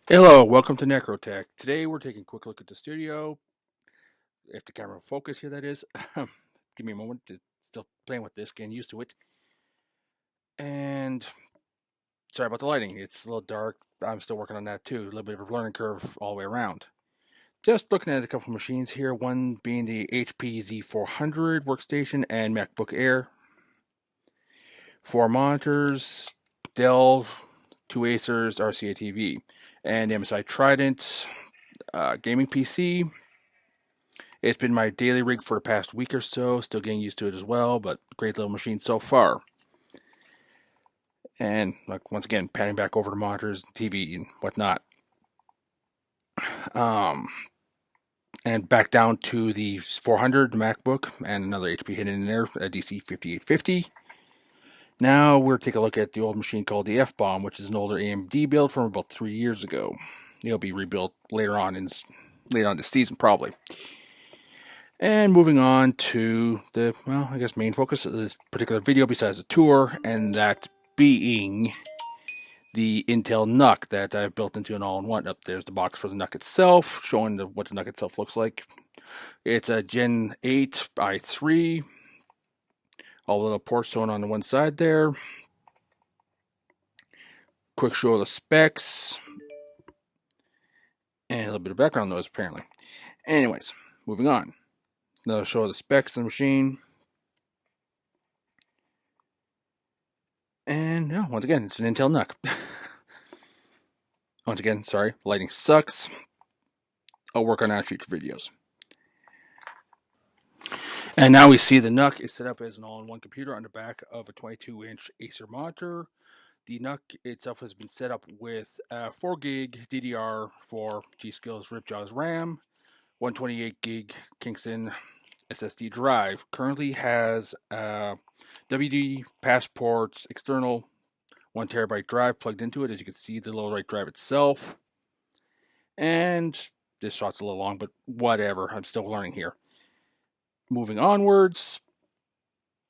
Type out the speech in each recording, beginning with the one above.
Hello, welcome to Necrotek. Today we're taking a quick look at the studio. If the camera will focus here, that is. Give me a moment to still playing with this, getting used to it. And sorry about the lighting. It's a little dark. I'm still working on that too. A little bit of a learning curve all the way around. Just looking at a couple of machines here. One being the HP Z400 workstation and MacBook Air. 4 monitors, Dell, 2 Acers, RCA TV, and Msi Trident gaming PC. It's been my daily rig for the past week or so, still getting used to it as well, but great little machine so far. And like once again, panning back over the monitors, TV, and whatnot. Um, and back down to the 400 MacBook and another HP hidden in there, a DC5850. Now we're taking a look at the old machine called the F-Bomb, which is an older AMD build from about 3 years ago. It'll be rebuilt later on this season probably. And moving on to the, well, I guess main focus of this particular video besides the tour, and that being the Intel NUC that I've built into an all-in-one. Up there's the box for the NUC itself, showing what the NUC itself looks like. It's a Gen 8 i3. All the little ports shown on the one side there. Quick show of the specs. And a little bit of background noise, apparently. Anyways, moving on. Another show of the specs of the machine. And yeah, once again, it's an Intel NUC. Once again, sorry, lighting sucks. I'll work on that in future videos. And now we see the NUC is set up as an all-in-one computer on the back of a 22-inch Acer monitor. The NUC itself has been set up with 4 gig DDR4 Gskill's Ripjaws Ram, 128 gig Kingston SSD drive. Currently has WD Passport's external 1 terabyte drive plugged into it. As you can see, the low right drive itself. And this shot's a little long, but whatever. I'm still learning here. Moving onwards,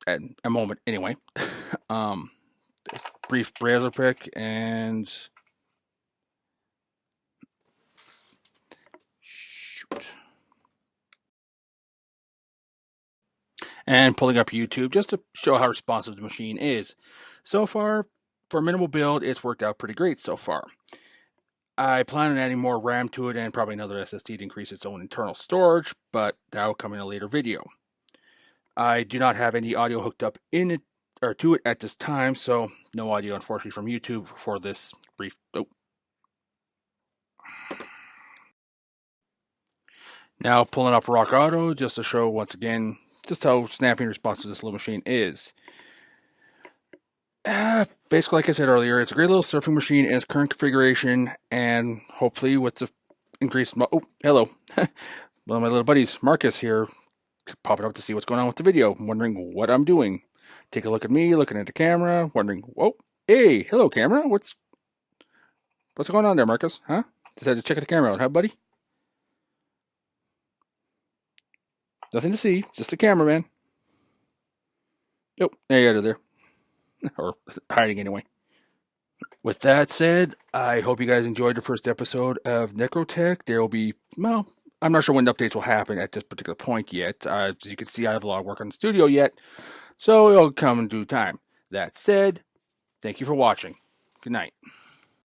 at a moment anyway. Brief browser pick and shoot. And pulling up YouTube just to show how responsive the machine is. So far, for a minimal build, it's worked out pretty great so far. I plan on adding more RAM to it and probably another SSD to increase its own internal storage, but that will come in a later video. I do not have any audio hooked up in it or to it at this time, so no audio unfortunately from YouTube for this brief. Now pulling up Rock Auto just to show once again just how snappy and responsive this little machine is. Basically, like I said earlier, it's a great little surfing machine in its current configuration, and hopefully with the increased... Oh, hello. One of my little buddies, Marcus here, popping up to see what's going on with the video, wondering what I'm doing. Take a look at me, looking at the camera, wondering, whoa, hey, hello camera, what's going on there, Marcus? Huh? Decided to check the camera out, huh, buddy? Nothing to see, just the cameraman. Oh, there you are there. Or hiding anyway. With that said, I hope you guys enjoyed the first episode of Necrotek. There will be, well, I'm not sure when the updates will happen at this particular point yet. As you can see, I have a lot of work on the studio yet, so it'll come in due time. That said, thank you for watching. Good night.